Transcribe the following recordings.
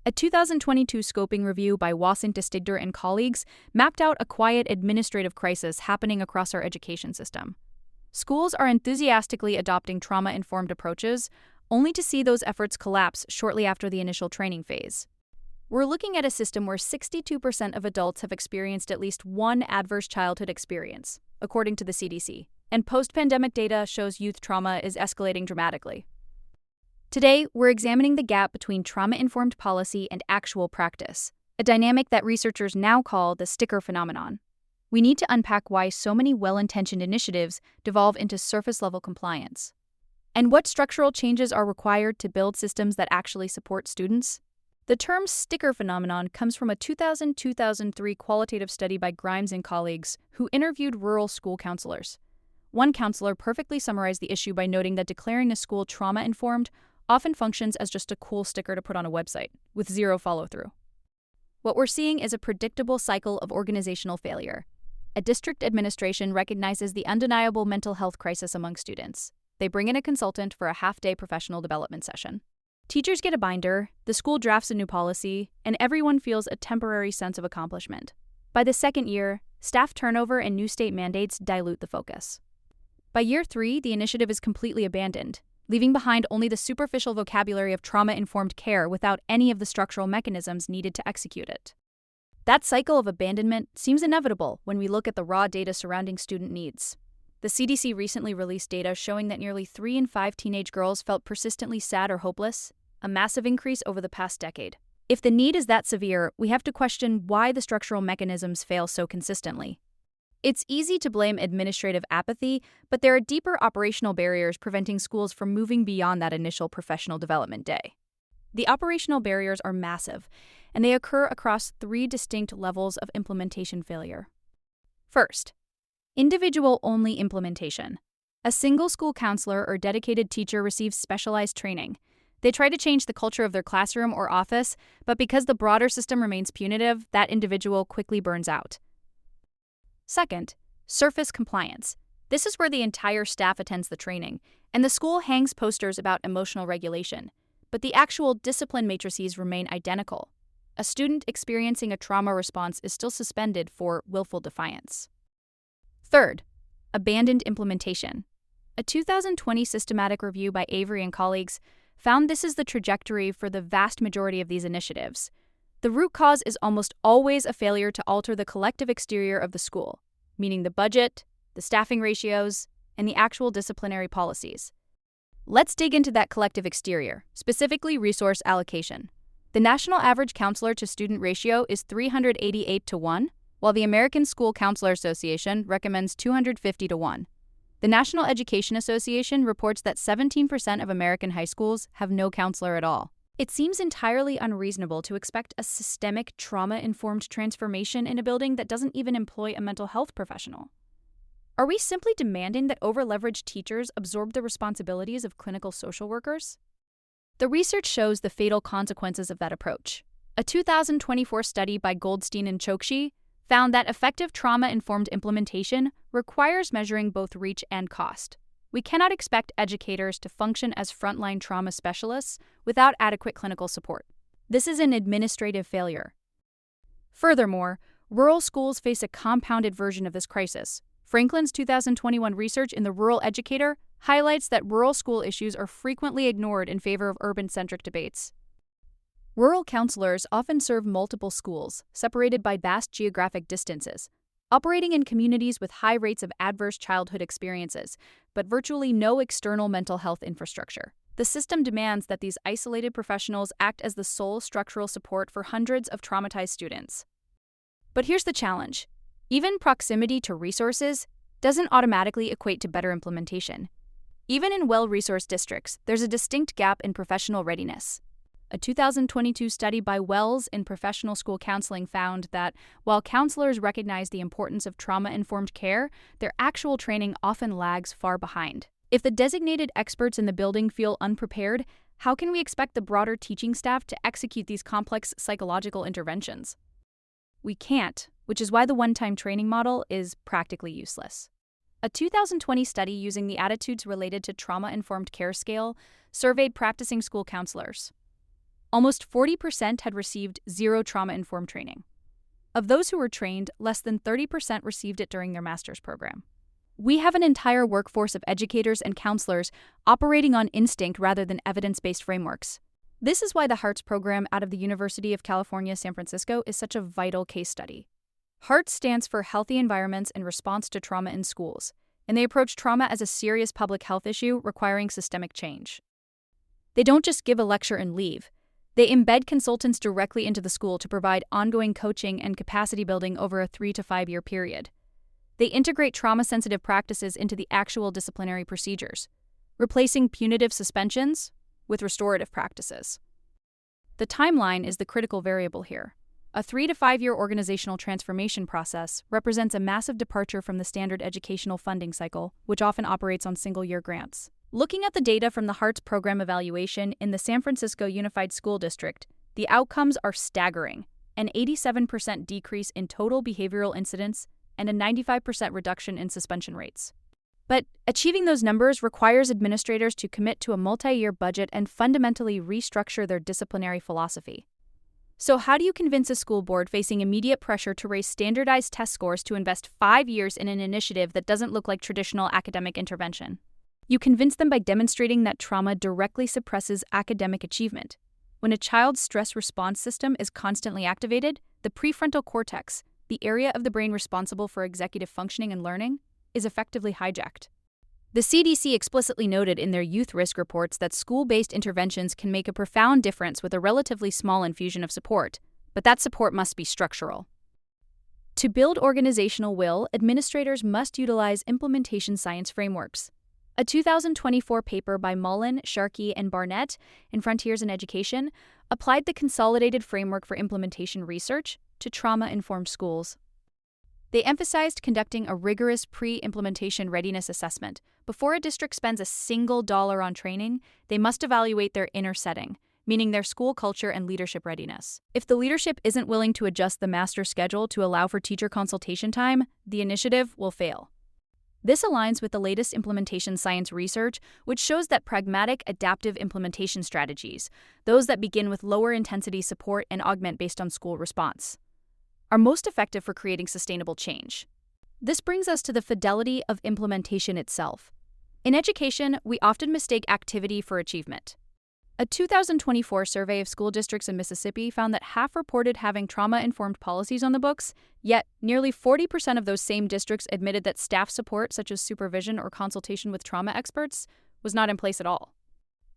A 2022 scoping review by Wasant Stigter and colleagues mapped out a quiet administrative crisis happening across our education system. Schools are enthusiastically adopting trauma-informed approaches, only to see those efforts collapse shortly after the initial training phase. We're looking at a system where 62% of adults have experienced at least one adverse childhood experience, according to the CDC, and post-pandemic data shows youth trauma is escalating dramatically. Today, we're examining the gap between trauma-informed policy and actual practice, a dynamic that researchers now call the sticker phenomenon. We need to unpack why so many well-intentioned initiatives devolve into surface-level compliance, and what structural changes are required to build systems that actually support students. The term sticker phenomenon comes from a 2000-2003 qualitative study by Grimes and colleagues who interviewed rural school counselors. One counselor perfectly summarized the issue by noting that declaring a school trauma-informed often functions as just a cool sticker to put on a website, with zero follow-through. What we're seeing is a predictable cycle of organizational failure. A district administration recognizes the undeniable mental health crisis among students. They bring in a consultant for a half-day professional development session. Teachers get a binder, the school drafts a new policy, and everyone feels a temporary sense of accomplishment. By the second year, staff turnover and new state mandates dilute the focus. By year 3, the initiative is completely abandoned, leaving behind only the superficial vocabulary of trauma-informed care without any of the structural mechanisms needed to execute it. That cycle of abandonment seems inevitable when we look at the raw data surrounding student needs. The CDC recently released data showing that nearly 3 in 5 teenage girls felt persistently sad or hopeless, a massive increase over the past decade. If the need is that severe, we have to question why the structural mechanisms fail so consistently. It's easy to blame administrative apathy, but there are deeper operational barriers preventing schools from moving beyond that initial professional development day. The operational barriers are massive, and they occur across 3 distinct levels of implementation failure. First, individual-only implementation. A single school counselor or dedicated teacher receives specialized training. They try to change the culture of their classroom or office, but because the broader system remains punitive, that individual quickly burns out. Second, surface compliance. This is where the entire staff attends the training, and the school hangs posters about emotional regulation, but the actual discipline matrices remain identical. A student experiencing a trauma response is still suspended for willful defiance. Third, abandoned implementation. A 2020 systematic review by Avery and colleagues found this is the trajectory for the vast majority of these initiatives. The root cause is almost always a failure to alter the collective exterior of the school, meaning the budget, the staffing ratios, and the actual disciplinary policies. Let's dig into that collective exterior, specifically resource allocation. The national average counselor-to-student ratio is 388 to 1, while the American School Counselor Association recommends 250 to 1. The National Education Association reports that 17% of American high schools have no counselor at all. It seems entirely unreasonable to expect a systemic, trauma-informed transformation in a building that doesn't even employ a mental health professional. Are we simply demanding that over-leveraged teachers absorb the responsibilities of clinical social workers? The research shows the fatal consequences of that approach. A 2024 study by Goldstein and Chokshi found that effective trauma-informed implementation requires measuring both reach and cost. We cannot expect educators to function as frontline trauma specialists without adequate clinical support. This is an administrative failure. Furthermore, rural schools face a compounded version of this crisis. Franklin's 2021 research in The Rural Educator highlights that rural school issues are frequently ignored in favor of urban-centric debates. Rural counselors often serve multiple schools, separated by vast geographic distances, operating in communities with high rates of adverse childhood experiences, but virtually no external mental health infrastructure. The system demands that these isolated professionals act as the sole structural support for hundreds of traumatized students. But here's the challenge. Even proximity to resources doesn't automatically equate to better implementation. Even in well-resourced districts, there's a distinct gap in professional readiness. A 2022 study by Wells in Professional School Counseling found that while counselors recognize the importance of trauma-informed care, their actual training often lags far behind. If the designated experts in the building feel unprepared, how can we expect the broader teaching staff to execute these complex psychological interventions? We can't, which is why the one-time training model is practically useless. A 2020 study using the Attitudes Related to Trauma-Informed Care scale surveyed practicing school counselors. Almost 40% had received zero trauma-informed training. Of those who were trained, less than 30% received it during their master's program. We have an entire workforce of educators and counselors operating on instinct rather than evidence-based frameworks. This is why the HEARTS program out of the University of California, San Francisco is such a vital case study. HEARTS stands for Healthy Environments in Response to Trauma in Schools, and they approach trauma as a serious public health issue requiring systemic change. They don't just give a lecture and leave. They embed consultants directly into the school to provide ongoing coaching and capacity building over a 3 to 5 year period. They integrate trauma-sensitive practices into the actual disciplinary procedures, replacing punitive suspensions with restorative practices. The timeline is the critical variable here. A 3 to 5 year organizational transformation process represents a massive departure from the standard educational funding cycle, which often operates on single-year grants. Looking at the data from the HEARTS program evaluation in the San Francisco Unified School District, the outcomes are staggering: an 87% decrease in total behavioral incidents and a 95% reduction in suspension rates. But achieving those numbers requires administrators to commit to a multi-year budget and fundamentally restructure their disciplinary philosophy. So how do you convince a school board facing immediate pressure to raise standardized test scores to invest 5 years in an initiative that doesn't look like traditional academic intervention? You convince them by demonstrating that trauma directly suppresses academic achievement. When a child's stress response system is constantly activated, the prefrontal cortex, the area of the brain responsible for executive functioning and learning, is effectively hijacked. The CDC explicitly noted in their youth risk reports that school-based interventions can make a profound difference with a relatively small infusion of support, but that support must be structural. To build organizational will, administrators must utilize implementation science frameworks. A 2024 paper by Mullen, Sharkey, and Barnett in Frontiers in Education applied the consolidated framework for implementation research to trauma-informed schools. They emphasized conducting a rigorous pre-implementation readiness assessment. Before a district spends a single dollar on training, they must evaluate their inner setting, meaning their school culture and leadership readiness. If the leadership isn't willing to adjust the master schedule to allow for teacher consultation time, the initiative will fail. This aligns with the latest implementation science research, which shows that pragmatic, adaptive implementation strategies, those that begin with lower intensity support and augment based on school response, are most effective for creating sustainable change. This brings us to the fidelity of implementation itself. In education, we often mistake activity for achievement. A 2024 survey of school districts in Mississippi found that half reported having trauma-informed policies on the books, yet nearly 40% of those same districts admitted that staff support, such as supervision or consultation with trauma experts, was not in place at all.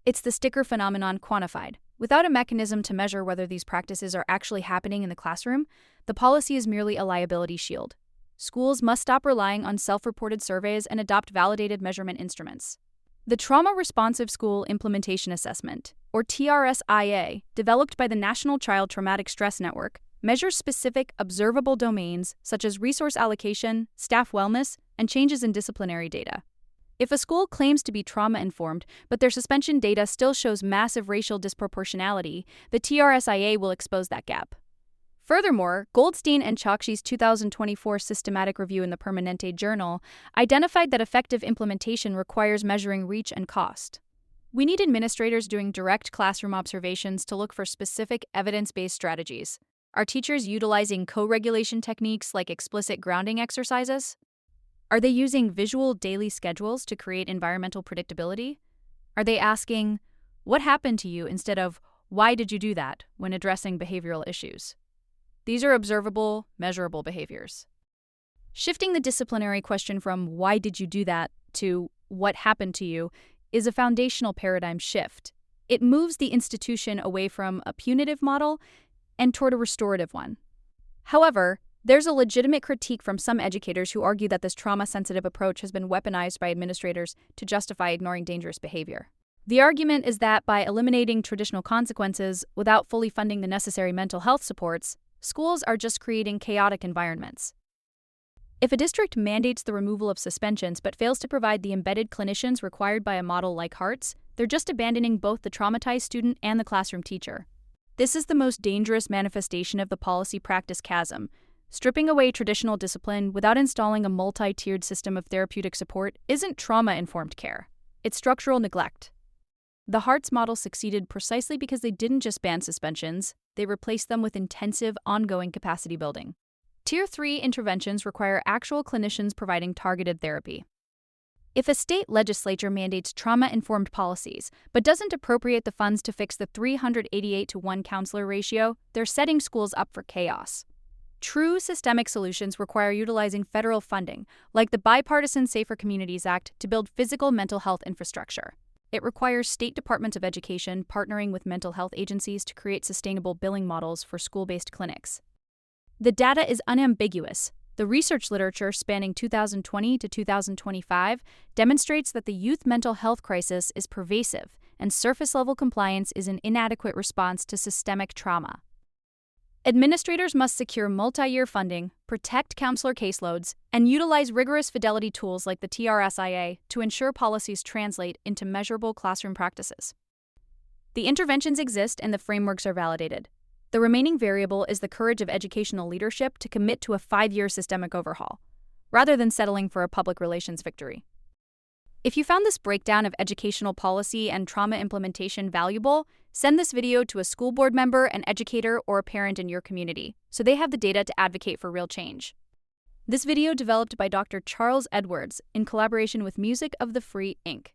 It's the sticker phenomenon quantified. Without a mechanism to measure whether these practices are actually happening in the classroom, the policy is merely a liability shield. Schools must stop relying on self-reported surveys and adopt validated measurement instruments. The Trauma Responsive School Implementation Assessment, or TRSIA, developed by the National Child Traumatic Stress Network, measures specific observable domains such as resource allocation, staff wellness, and changes in disciplinary data. If a school claims to be trauma-informed, but their suspension data still shows massive racial disproportionality, the TRSIA will expose that gap. Furthermore, Goldstein and Chokshi's 2024 systematic review in the Permanente Journal identified that effective implementation requires measuring reach and cost. We need administrators doing direct classroom observations to look for specific evidence-based strategies. Are teachers utilizing co-regulation techniques like explicit grounding exercises? Are they using visual daily schedules to create environmental predictability? Are they asking, "What happened to you?" instead of, "Why did you do that?" when addressing behavioral issues? These are observable, measurable behaviors. Shifting the disciplinary question from "why did you do that?" to "what happened to you?" is a foundational paradigm shift. It moves the institution away from a punitive model and toward a restorative one. However, there's a legitimate critique from some educators who argue that this trauma-sensitive approach has been weaponized by administrators to justify ignoring dangerous behavior. The argument is that by eliminating traditional consequences without fully funding the necessary mental health supports, schools are just creating chaotic environments. If a district mandates the removal of suspensions but fails to provide the embedded clinicians required by a model like HEARTS, they're just abandoning both the traumatized student and the classroom teacher. This is the most dangerous manifestation of the policy-practice chasm. Stripping away traditional discipline without installing a multi-tiered system of therapeutic support isn't trauma-informed care. It's structural neglect. The Hartz model succeeded precisely because they didn't just ban suspensions, they replaced them with intensive, ongoing capacity building. Tier 3 interventions require actual clinicians providing targeted therapy. If a state legislature mandates trauma-informed policies, but doesn't appropriate the funds to fix the 388-to-1 counselor ratio, they're setting schools up for chaos. True systemic solutions require utilizing federal funding, like the Bipartisan Safer Communities Act, to build physical mental health infrastructure. It requires state departments of education partnering with mental health agencies to create sustainable billing models for school-based clinics. The data is unambiguous. The research literature spanning 2020 to 2025 demonstrates that the youth mental health crisis is pervasive, and surface-level compliance is an inadequate response to systemic trauma. Administrators must secure multi-year funding, protect counselor caseloads, and utilize rigorous fidelity tools like the TRSIA to ensure policies translate into measurable classroom practices. The interventions exist and the frameworks are validated. The remaining variable is the courage of educational leadership to commit to a 5-year systemic overhaul, rather than settling for a public relations victory. If you found this breakdown of educational policy and trauma implementation valuable, send this video to a school board member, an educator, or a parent in your community, so they have the data to advocate for real change. This video developed by Dr. Charles Edwards in collaboration with Music of the Free, Inc.